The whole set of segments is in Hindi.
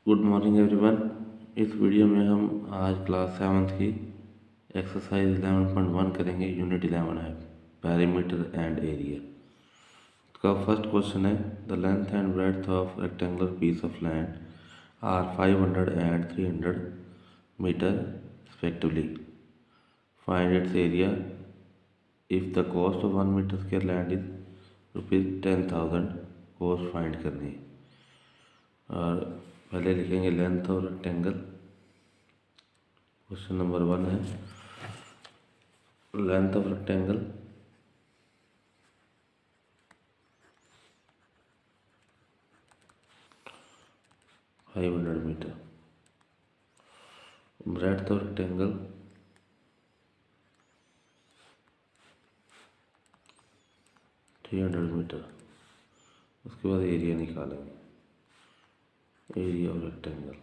Good morning everyone. इस वीडियो में हम आज क्लास 7th की एक्सरसाइज 11.1 करेंगे। यूनिट 11 है पैरीमीटर एंड एरिया। इसका फर्स्ट क्वेश्चन है the length and breadth of rectangular piece of land are 500 and 300 metre respectively. Find its area if the cost of 1 metre square land is ₹10,000। Cost find करनी है और पहले लिखेंगे length of rectangle. Question number 1 है length of rectangle ₹500, breadth of rectangle 300 metre. उसके बाद एरिया निकालेंगे। एरिया ऑफ रेक्टेंगल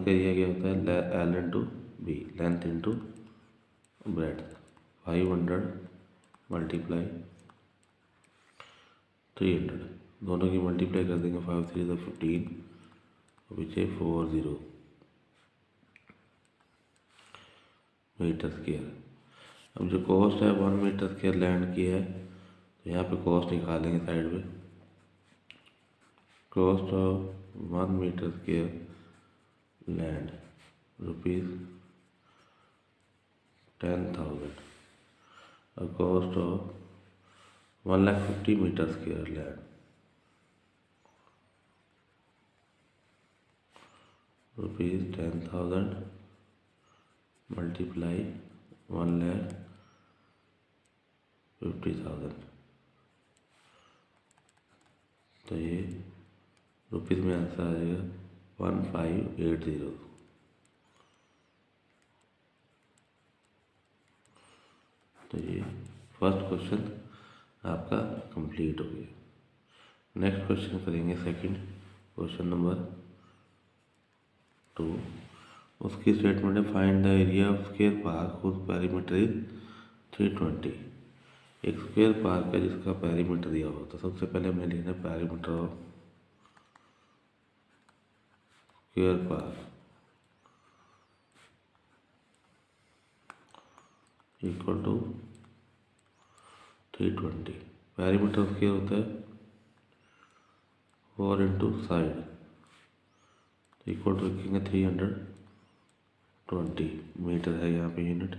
का एरिया क्या होता है L into B, length into breadth. 500 multiply 300, दोनों की मल्टीप्लाई कर देंगे। 5 3 तो 15 और पीछे 40 मीटर स्क्वायर। अब जो कॉस्ट है 1 मीटर स्क्वायर लैंड की है तो यहाँ पे कॉस्ट निकालेंगे साइड पे। Cost of 1 metre square land ₹10,000 और cost of 150 metre square land ₹10,000 multiply 1,50,000। तो ये रुपीज़ में आंसर आ जाएगा 1580। तो ये फर्स्ट क्वेश्चन आपका कंप्लीट हो गया। नेक्स्ट क्वेश्चन करेंगे सेकंड, क्वेश्चन नंबर 2। उसकी स्टेटमेंट है find the area of square park whose perimeter is 320। एक स्क्वायर पार्क है जिसका पेरीमीटर दिया हुआ। तो सबसे पहले हमें लिखना है perimeter of square park equal to 320। Perimeter of square होता है 4 इंटू साइड, इक्वल टू रखेंगे 320 मीटर है यहाँ पे यूनिट।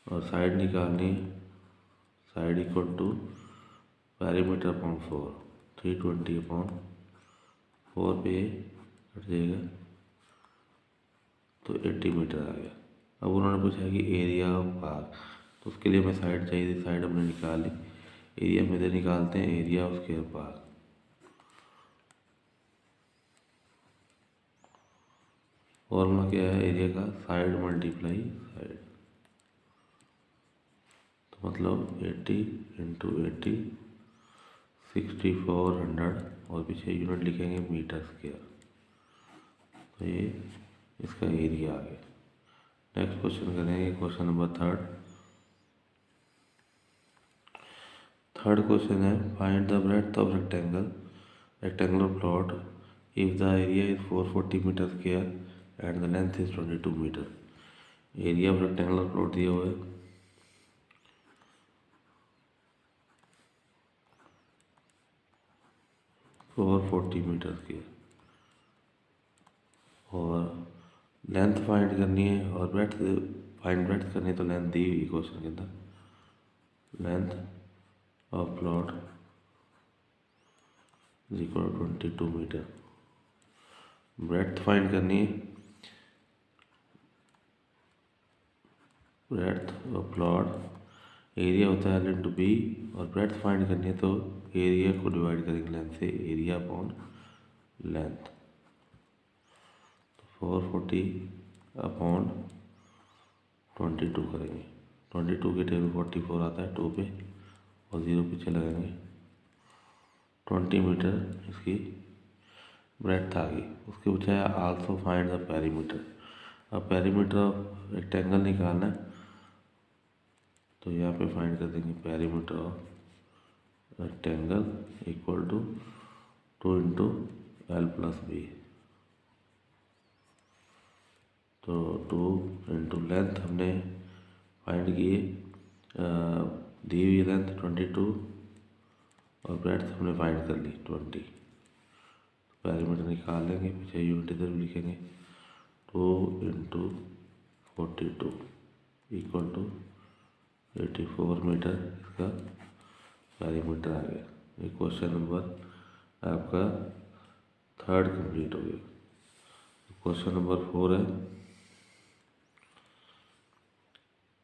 और साइड निकालनी है, side equal to perimeter upon 4, 320 upon 4 पे कट जाएगा तो 80 मीटर आ गया। अब उन्होंने पूछा कि एरिया ऑफ पार्क, तो उसके लिए हमें साइड चाहिए थी, साइड हमने निकाल ली। एरिया में इधर निकालते हैं area of square park. Formula क्या है एरिया का, साइड मल्टीप्लाई साइड। तो मतलब 80 इंटू 80 6400 और पीछे यूनिट लिखेंगे मीटर स्क्वायर। तो ये इसका एरिया आ गया। नेक्स्ट क्वेश्चन करेंगे क्वेश्चन नंबर 3। थर्ड क्वेश्चन है find the breadth of rectangular plot if the area is 440 metre square and the length is 22 metre. Area of rectangular plot दिया हुआ है 440 मीटर स्क्वायर और लेंथ फाइंड करनी है और ब्रेड्थ करनी है। तो लेंथ दी हुई क्वेश्चन के अंदर, length of plot is equal to 22 metre. Breadth find करनी है, ब्रेड्थ ऑफ प्लॉट एरिया होता है L इंटू बी और ब्रेड्थ फाइंड करनी है तो एरिया को डिवाइड करेंगे लेंथ से, एरिया अपॉन लेंथ। तो 440 अपॉन 22 करेंगे। 22 के टेबल 44 आता है 2 पे और 0 पीछे लगाएंगे। 20 मीटर इसकी ब्रेड्थ आ गई। उसके पूछा है आल्सो फाइंड द पेरीमीटर। अब पेरीमीटर ऑफ रेक्टेंगल निकालना है तो यहाँ पे फाइंड कर देंगे perimeter of rectangle equal to 2 into L plus B. तो 2 इंटू लेंथ हमने फाइंड किए, दी हुई लेंथ 22 और ब्रेड्थ हमने फाइंड कर ली 20। पैरामीटर निकाल लेंगे, पीछे यूनिट इधर भी लिखेंगे। 2 इंटू 42 इक्वल टू 84 मीटर इसका पैरामीटर आ गया। ये क्वेश्चन नंबर आपका 3 कंप्लीट हो गया। क्वेश्चन नंबर 4 है,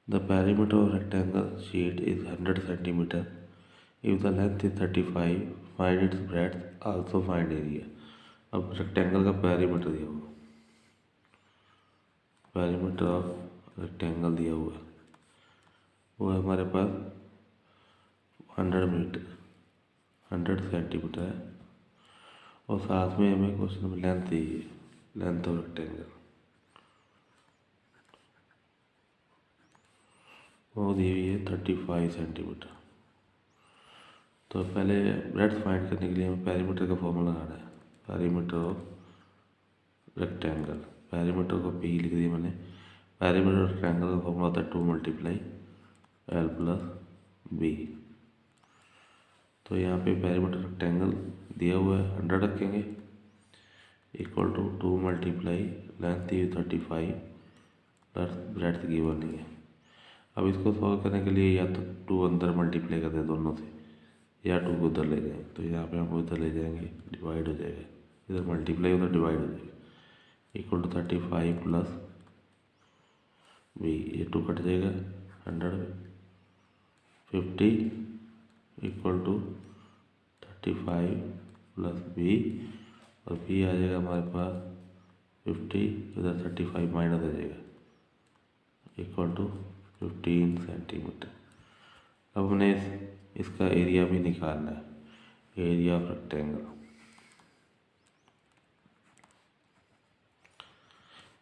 the parameter of rectangle sheet is 100 centimetre. If the length is 35, find its breadth, also find area. अब रेक्टेंगल का पैरामीटर दिया हुआ, पैरामीटर ऑफ रेक्टेंगल दिया हुआ है, वो है हमारे पास 100 सेंटीमीटर है, और साथ में हमें क्वेश्चन में लेंथ दी है, लेंथ ऑफ रेक्टेंगल वो दी हुई है 35 सेंटीमीटर। तो पहले ब्रेड्थ फाइंड करने के लिए हमें पैरामीटर का फॉर्मूला लगाना है, पैरामीटर ऑफ रेक्टेंगल। पैरामीटर को पी लिख दिया मैंने। पैरामीटर ऑफ रेक्टेंगल का फॉर्मूला होता है 2 मल्टीप्लाई एल प्लस बी। तो यहाँ पे पैरामीटर रेक्टेंगल दिया हुआ है 100 रखेंगे, इक्वल टू 2 मल्टीप्लाई लेंथ दी 35 प्लस ब्रेड्थ गिवन नहीं है। अब इसको सॉल्व करने के लिए या तो 2 अंदर मल्टीप्लाई कर दें दोनों से, या 2 को उधर ले जाएं। तो यहाँ पे हम उधर ले जाएंगे, डिवाइड हो जाएगा, इधर मल्टीप्लाई उधर डिवाइड हो जाएगा, इक्वल टू 35 प्लस बी। ये 2 कट जाएगा 100, 50 इक्वल टू 35 प्लस बी, और बी आ जाएगा हमारे पास 50, इधर 35 माइनस आ जाएगा, इक्वल टू 15 सेंटीमीटर। अब हमने इसका एरिया भी निकालना है, area of rectangle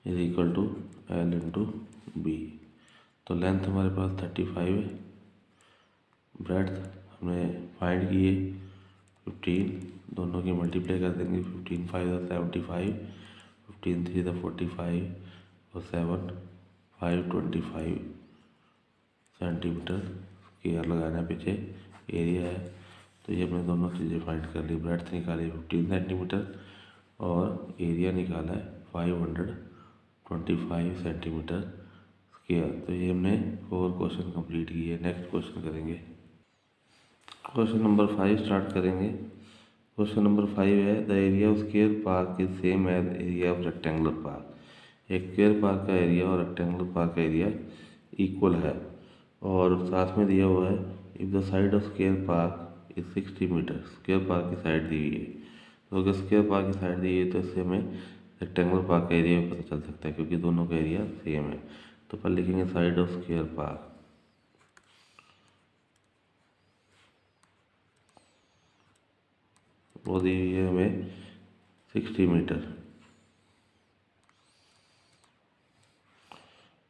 is equal to L into B. तो लेंथ हमारे पास 35 है, ब्रेड्थ हमने फाइंड किए 15, दोनों की मल्टीप्लाई कर देंगे, 15 5 75, 15 3 45 और 7 5 25 सेंटीमीटर स्क्वायर लगाना है, पीछे एरिया है। तो ये हमने दोनों चीज़ें फाइंड कर ली, ब्रेड्थ निकाली 15 सेंटीमीटर और एरिया निकाला है 525 सेंटीमीटर स्क्वायर। तो ये हमने 4 क्वेश्चन कंप्लीट किए। नेक्स्ट क्वेश्चन करेंगे, क्वेश्चन नंबर 5 स्टार्ट करेंगे। क्वेश्चन नंबर 5 है, the area of square park is same as area of rectangular park. एक स्क्वायर पार्क का एरिया और रेक्टेंगुलर पार्क का एरिया इक्वल है, और साथ में दिया हुआ है if the side of square park is 60 metre. Square park की साइड दी हुई है, तो अगर स्क्वायर पार्क की साइड दी हुई है तो इससे हमें रेक्टेंगुलर पार्क का एरिया भी पता चल सकता है, क्योंकि दोनों का एरिया सेम है। तो पहले लिखेंगे साइड ऑफ स्क्वायर पार्क, वो दी हुई है हमें 60 मीटर,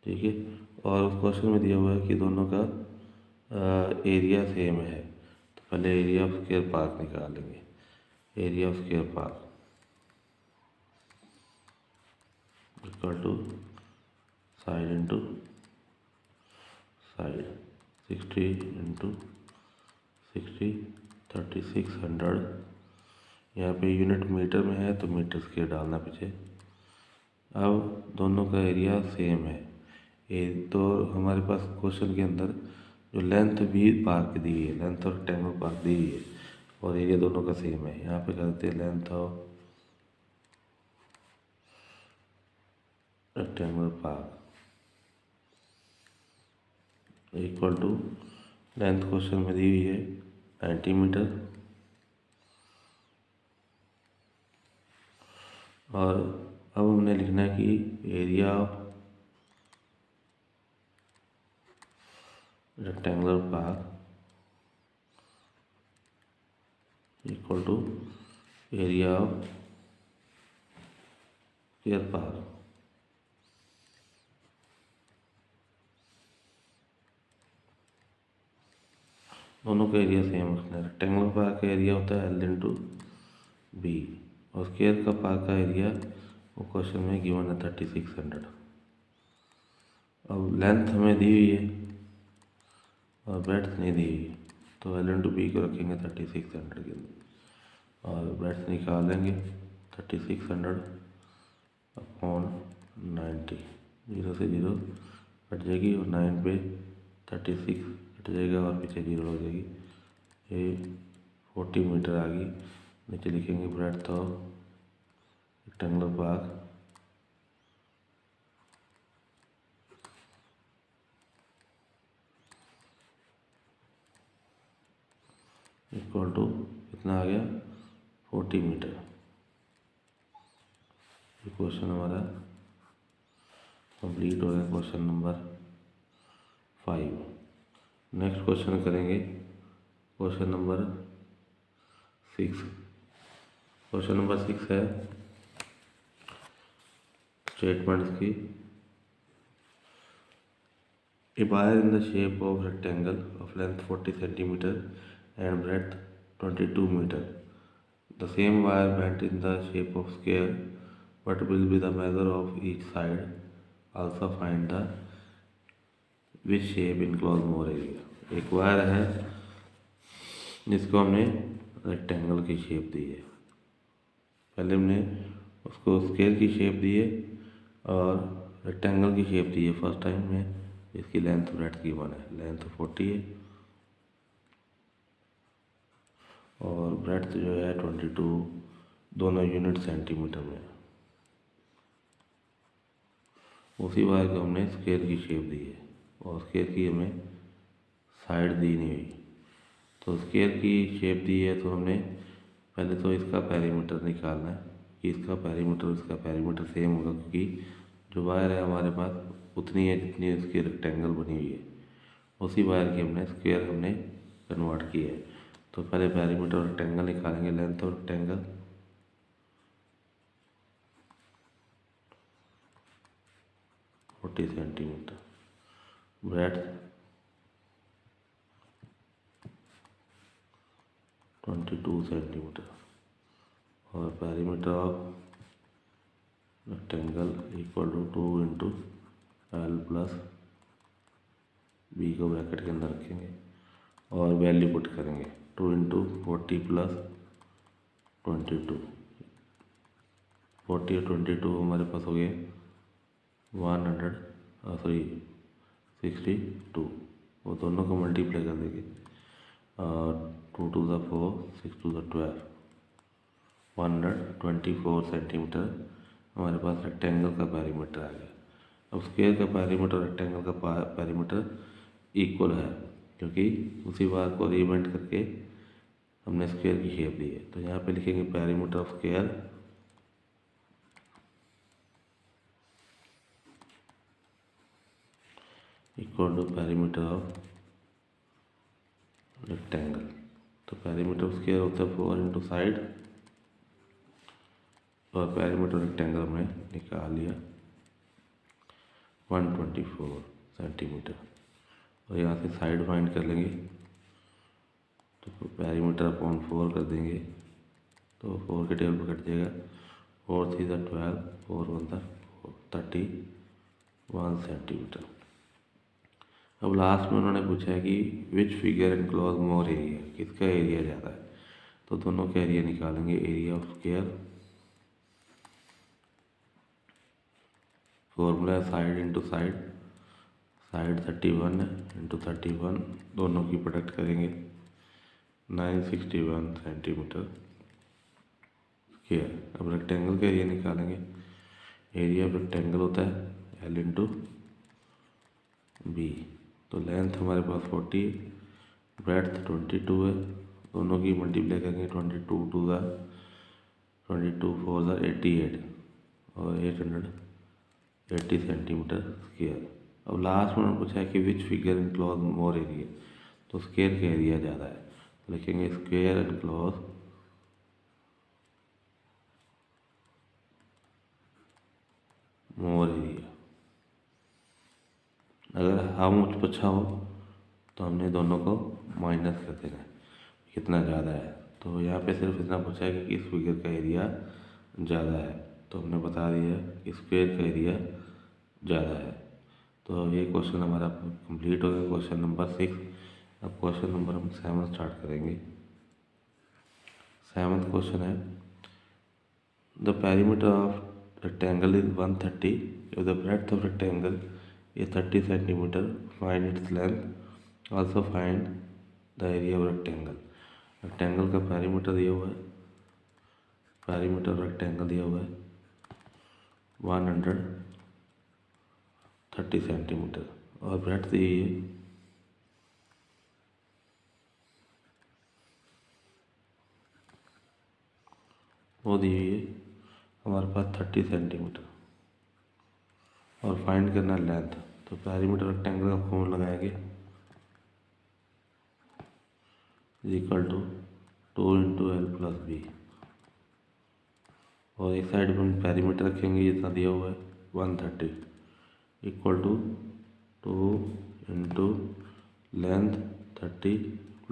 ठीक है। और उस क्वेश्चन में दिया हुआ है कि दोनों का एरिया सेम है। तो पहले एरिया ऑफ स्क्वायर पार्क निकालेंगे, area of square park equal to side into side, 60 into 60 3600। यहाँ पे यूनिट मीटर में है तो मीटर स्क्वायर डालना पीछे। अब दोनों का एरिया सेम है, तो हमारे पास क्वेश्चन के अंदर जो लेंथ भी पार्क दी है, लेंथ और रेक्टेंगल पार्क दी है, और एरिया दोनों का सेम है। यहाँ पे करते हैं length of rectangular park equal to, length question में दी हुई है 90 मीटर, और अब हमने लिखना है कि area of rectangular park equal to area of square park. दोनों का एरिया सेम रखना है। रेक्टेंगुलर पार्क का एरिया होता है एल इंटू बी और स्क्वायर का पार्क का एरिया वो क्वेश्चन में गिवन है 3600। अब लेंथ हमें दी हुई है और ब्रेड्थ नहीं दी हुई है, तो एल इंटू बी को रखेंगे 3600 के अंदर और ब्रेड्थ निकालेंगे 3600 अपॉन 90, 0 से 0 कट जाएगी और 9 पे 36 कट जाएगा और पीछे 0 हो जाएगी। ये 40 मीटर आ गई। नीचे लिखेंगे breadth of rectangular park equal to कितना आ गया 40 मीटर। ये क्वेश्चन हमारा कंप्लीट हो गया, क्वेश्चन नंबर 5। नेक्स्ट क्वेश्चन करेंगे क्वेश्चन नंबर 6। क्वेश्चन नंबर 6 है स्टेटमेंट्स की। A wire in the shape of rectangle of length 40 centimeter and breadth 22 meter. The same wire bent in the shape of square. What will be the measure of each side? Also find the which shape enclose more area. एक वायर है जिसको हमने रेक्टेंगल की शेप दी है। पहले हमने उसको स्क्वायर की शेप दी है और रेक्टेंगल की शेप दी है फर्स्ट टाइम में। इसकी लेंथ ब्रेड्थ की वन है, लेंथ 40 है और ब्रेड्थ जो है 22, दोनों यूनिट सेंटीमीटर में। उसी वायर को हमने स्क्वायर की शेप दी है और स्क्वायर की हमें साइड दी नहीं हुई, तो स्क्वायर की शेप दी है तो हमने पहले तो इसका पेरीमीटर निकालना है कि इसका पेरीमीटर सेम होगा, क्योंकि जो वायर है हमारे पास उतनी है जितनी उसकी रेक्टेंगल बनी हुई है। उसी वायर की हमने कन्वर्ट की है। तो पहले पेरीमीटर और रेक्टेंगल निकालेंगे। लेंथ और रेक्टेंगल 40 सेंटीमीटर, ब्रेड्थ 22 सेंटीमीटर और perimeter of rectangle equal to 2 into L plus B को ब्रैकेट के अंदर रखेंगे और वैल्यू पुट करेंगे। 2 इंटू 40 प्लस 22, 40 और 22 हमारे पास हो गए 62। वो दोनों को मल्टीप्लाई कर देंगे। 2 to the 4, 6 to the 12, 124 centimetre हमारे पास रेक्टेंगल का पेरीमीटर आ गया। अब स्क्वायर का पेरीमीटर रेक्टेंगल का पेरीमीटर इक्वल है, क्योंकि उसी बार को रीबेंड करके हमने स्क्वायर की शेप दी है। तो यहाँ पे लिखेंगे perimeter of square equal to perimeter of rectangle. तो पेरीमीटर ऑफ स्क्वायर होता है 4 इंटू साइड और पेरीमीटर रेक्टेंगल हमने निकाल लिया 124 सेंटीमीटर। और यहाँ से साइड फाइंड कर लेंगे, तो पेरीमीटर अपॉन 4 कर देंगे तो 4 के टेबल पर कट जाएगा। 4 3 12, 4 1 31 सेंटीमीटर। अब लास्ट में उन्होंने पूछा है कि which figure enclose more area, किसका एरिया ज़्यादा है। तो दोनों का एरिया निकालेंगे। एरिया ऑफ स्क्वायर फॉर्मूला है side into side, side 31 into 31, दोनों की प्रोडक्ट करेंगे 961 सेंटीमीटर स्क्वायर। अब रेक्टेंगल का एरिया निकालेंगे। एरिया ऑफ रेक्टेंगल होता है एल इंटू बी। तो लेंथ हमारे पास 40, ब्रेड्थ 22 है, दोनों की मल्टीप्लाई करेंगे 22 टू द 22 4 द 88 और 880 सेंटीमीटर स्क्वायर। अब लास्ट में पूछा है कि which figure enclose more area, तो स्क्वायर का एरिया ज़्यादा है, तो लिखेंगे स्क्वायर एनक्लोज मोर एरिया। अगर हाउ मच पूछा हो तो हमने दोनों को माइनस कर देना है, कितना ज़्यादा है। तो यहाँ पे सिर्फ इतना पूछा है कि किस फिगर का एरिया ज़्यादा है, तो हमने बता दिया कि स्क्वायर का एरिया ज़्यादा है। तो ये क्वेश्चन हमारा कंप्लीट हो गया, क्वेश्चन नंबर 6। अब क्वेश्चन नंबर हम 7 स्टार्ट करेंगे। 7th क्वेश्चन है, the perimeter of rectangle is 130 if the breadth of rectangle is 30 centimeter, find its length, also find the area of rectangle। Rectangle का पेरीमीटर दिया हुआ है, पेरीमीटर रेक्टेंगल दिया हुआ है 130 सेंटीमीटर और ब्रेड्थ दी है वो दी हुई है हमारे पास 30 सेंटीमीटर और फाइंड करना लेंथ। तो पेरीमीटर रेक्टेंगल का फॉर्मूला लगाएंगे इक्वल टू 2 × L + B और एक साइड में हम पेरीमीटर रखेंगे, जितना दिया हुआ है 130 equal to 2 × length 30 +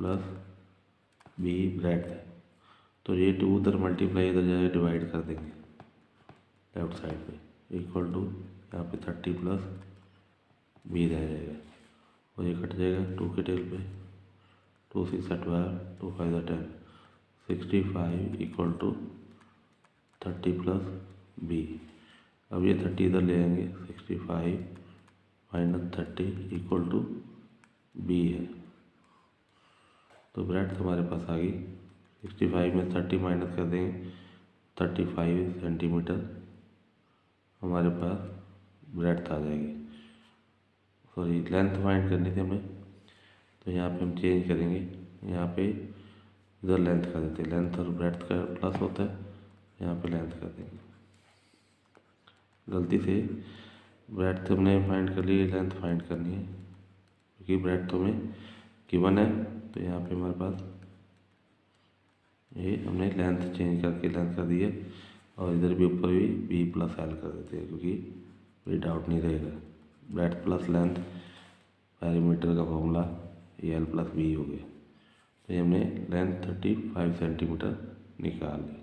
B breadth है। तो ये 2 उधर मल्टीप्लाई इधर जाएगा, डिवाइड कर देंगे लेफ्ट साइड पे इक्वल टू यहाँ पे 30 + B रह जाएगा और ये कट जाएगा 2 के टेल पे, 2 6 12 2 5 10 65 इक्वल टू 30 + B। अब ये 30 इधर ले आएंगे, 65 - 30 इक्वल टू B है। तो ब्रेड्थ हमारे पास आ गई 65 में 30 माइनस कर देंगे 35 सेंटीमीटर हमारे पास ब्रेड्थ आ जाएगी। सॉरी लेंथ फाइंड करनी थी हमें, तो यहाँ पे हम चेंज करेंगे, यहाँ पे इधर लेंथ कर देते हैं, लेंथ और ब्रेड्थ का प्लस होता है, यहाँ पे लेंथ कर देंगे। गलती से ब्रेड्थ हमने फाइंड कर ली, लेंथ फाइंड करनी है क्योंकि ब्रेड्थ हमें गिवन है। तो यहाँ पे हमारे पास ये हमने लेंथ चेंज करके लेंथ कर दी है और इधर भी ऊपर भी B + L कर देते हैं क्योंकि कोई डाउट नहीं रहेगा। ब्रेड्थ प्लस लेंथ पेरीमीटर का फॉर्मूला ये L + B हो गया। तो ये हमने लेंथ 35 सेंटीमीटर निकाल ली।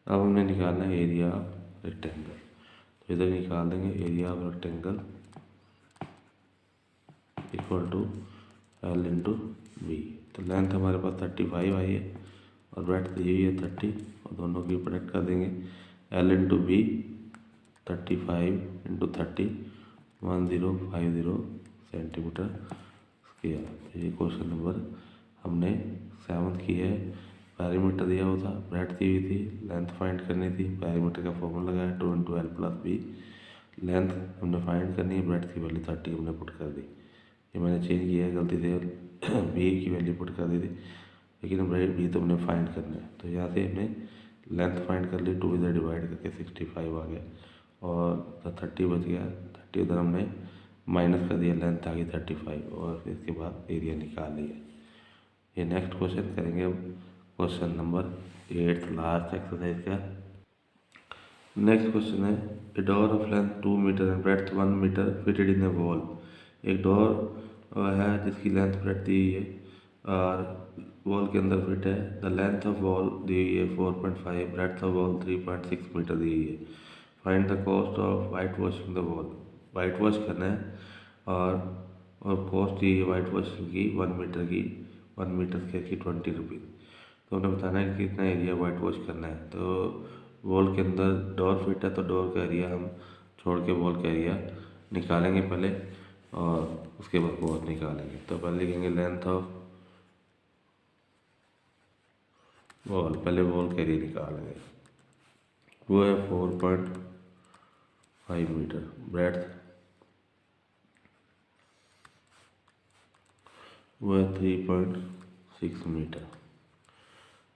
अब हमने निकालना है एरिया ऑफ रेक्टेंगल, तो इधर निकाल देंगे area of rectangle equal to L × B। तो लेंथ हमारे पास 35 आई है और ब्रेड्थ दी हुई है 30 और दोनों की प्रोडक्ट कर देंगे L × B 35 × 30 1050 सेंटीमीटर स्क्वायर। ये क्वेश्चन नंबर हमने 7th की है। पेरीमीटर दिया हुआ था, ब्रेड्थ दी हुई थी, लेंथ फाइंड करनी थी, पेरीमीटर का फॉर्मूला लगाया 2 × L + B। लेंथ हमने फाइंड करनी है, ब्रेड्थ की वैल्यू 30 हमने पुट कर दी। ये मैंने चेंज किया है गलती से, B की वैल्यू पुट कर दी थी, लेकिन ब्रेड B तो हमने फाइंड करना है। तो यहाँ से हमने लेंथ फाइंड कर ली, 2 इधर डिवाइड करके 65 आ गया और 30 बच गया, 30 उधर हमने माइनस कर दिया, लेंथ आ गई 35 और इसके बाद एरिया निकाल लिया। ये नेक्स्ट क्वेश्चन करेंगे अब, क्वेश्चन नंबर 8 लास्ट एक्सरसाइज का। नेक्स्ट क्वेश्चन है, a door of length 2 metre and breadth 1 metre fitted in a wall. एक डोर है जिसकी लेंथ ब्रेड्थ दी है और वॉल के अंदर फिट है। द लेंथ ऑफ वॉल दी हुई है 4.5, ब्रेड्थ ऑफ वॉल 3.6 मीटर दी हुई है। Find the cost of white washing the wall. White wash करना है और कॉस्ट दी है वाइट वॉशिंग की 1 मीटर की, 1 मीटर स्क्वायर की 20 रुपीज़। तो हमें बताना है कि कितना एरिया वाइट वॉश करना है। तो वॉल के अंदर डोर फिट है तो डोर का एरिया हम छोड़ के वॉल का एरिया निकालेंगे पहले और उसके बाद वॉल निकालेंगे। तो पहले लिखेंगे लेंथ ऑफ वॉल, पहले वॉल का एरिया निकालेंगे, वो है 4.5 मीटर, ब्रेड्थ वो है 3.6 मीटर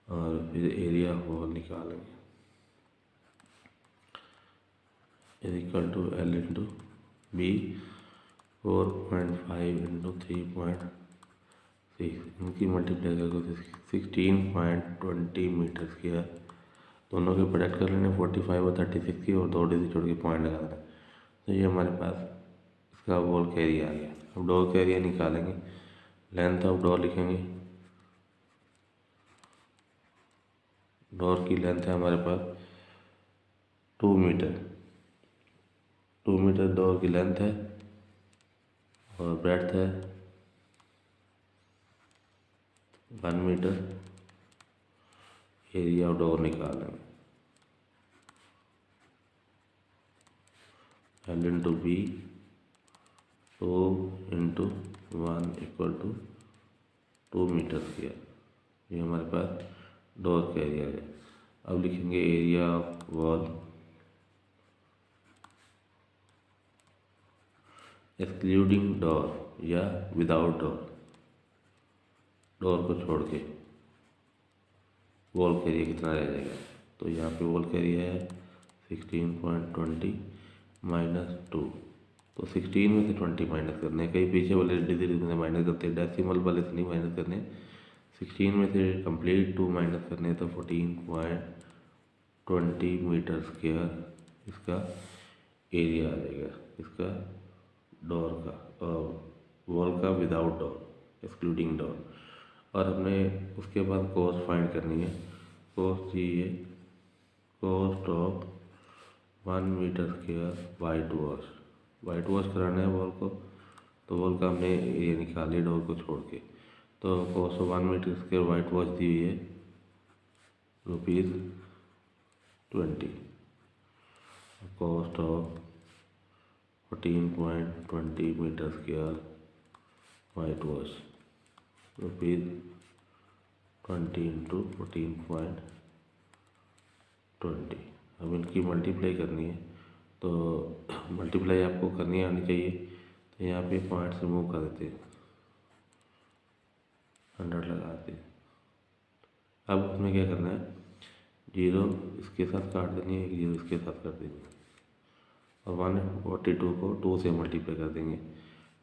और फिर एरिया ऑफ वॉल निकालेंगे इक्वल टू L × B 4.5 × 3.6 इनकी मल्टीप्लाई करके 16.20 मीटर स्क्वायर। दोनों के प्रोडक्ट कर लेने 45 और 36 की और 2 डिजिट छोड़ के पॉइंट लगा देना। तो ये हमारे पास इसका वॉल का एरिया आ गया। अब डोर का एरिया निकालेंगे, लेंथ ऑफ डोर लिखेंगे डोर की लेंथ है हमारे पास 2 मीटर। 2 मीटर डोर की लेंथ है और ब्रेड्थ है 1 मीटर। एरिया ऑफ डोर निकालना है। L into B 2 into 1 equal to 2 metre square. ये हमारे पास डोर का एरिया है। अब लिखेंगे area of wall excluding door या विदाउट डोर, डोर को छोड़ के वॉल का एरिया कितना रह जाएगा। तो यहाँ पे वॉल का एरिया है 16.20 माइनस 2। तो 16 में से 20 माइनस करने, कई पीछे वाले डिजिट में माइनस करते हैं, डेसिमल वाले से नहीं माइनस करने। 16 में से कंप्लीट 2 माइनस करने तो 14.20 मीटर स्क्वायर इसका एरिया आ जाएगा, इसका डोर का और वॉल का विदाउट डोर एक्सक्लूडिंग डोर। और हमने उसके बाद कॉस्ट फाइंड करनी है। कॉस्ट चाहिए cost of 1 metre square whitewash कराना है वॉल को। तो वॉल का हमने ये निकाली डोर को छोड़ के। तो cost of 1 metre square whitewash दी हुई है ₹20। Cost of 14.20 metre square whitewash ₹20 into 14.20। अब इनकी मल्टीप्लाई करनी है। तो मल्टीप्लाई आपको करनी आनी चाहिए। तो यहाँ पे पॉइंट्स रिमूव कर देते हैं, 100 लगाते हैं। अब उसमें क्या करना है, 0 इसके साथ काट देनी है, 1 0 इसके साथ कर देनी है और 142 को 2 से मल्टीप्लाई कर देंगे।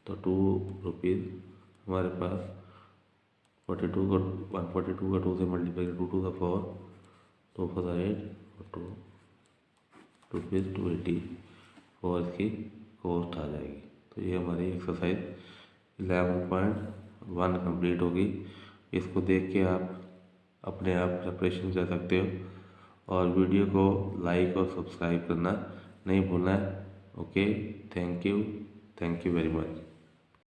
तो ₹2 हमारे पास 42 को 142 का 2 से मल्टीप्लाई कर 2 टू द 4 2 4 8 और 2 ₹280 और इसकी कॉस्ट आ जाएगी। तो ये हमारी एक्सरसाइज 11.1 कंप्लीट होगी। इसको देख के आप अपने आप प्रिपरेशन कर सकते हो और वीडियो को लाइक और सब्सक्राइब करना नहीं भूलना है। Okay, thank you very much.